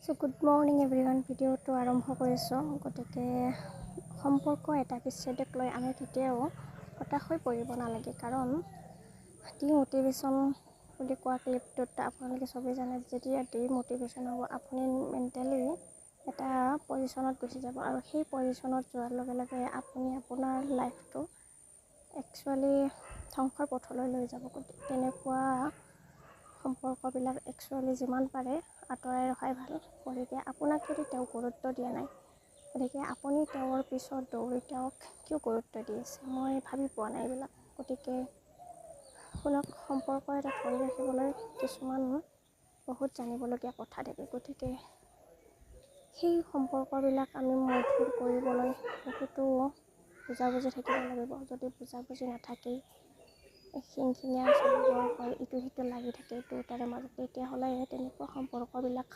Good morning everyone. ভিডিঅ'টো আৰম্ভ কৰিছোঁ। গতিকে সম্পৰ্ক এটা বিচ্ছেদক লৈ আমি কেতিয়াও হতাশ হৈ পৰিব নালাগে, কাৰণ ডিম'টিভেশ্যন বুলি কোৱা ক্লিপটোত আপোনালোকে চবেই জানে, যেতিয়া ডিম'টিভেশ্যন হ'ব আপুনি মেণ্টেলি এটা পজিশ্যনত গুচি যাব, আৰু সেই পজিশ্যনত যোৱাৰ লগে লগে আপুনি আপোনাৰ লাইফটো একচুৱেলি ধ্বংসৰ পথলৈ লৈ যাব। গতিকে তেনেকুৱা সম্পৰ্কবিলাক একচুৱেলি যিমান পাৰে আঁতৰাই ৰখাই ভাল। গতিকে আপোনাক যদি তেওঁ গুৰুত্ব দিয়া নাই, গতিকে আপুনি তেওঁৰ পিছত দৌৰি তেওঁক কিয় গুৰুত্ব দি আছে, মই ভাবি পোৱা নাই এইবিলাক। গতিকে আপোনাক সম্পৰ্ক এটা ধৰি ৰাখিবলৈ কিছুমান বহুত জানিবলগীয়া কথা থাকে। গতিকে সেই সম্পৰ্কবিলাক আমি মধুৰ কৰিবলৈ বহুতো বুজাবুজি থাকিব লাগিব। যদি বুজাবুজি নাথাকেই খিংখিঙীয়া চলিবৰ হয়, ইটো সিটো লাগি থাকে দুয়োটাৰে মাজত, তেতিয়াহ'লে তেনেকুৱা সম্পৰ্কবিলাক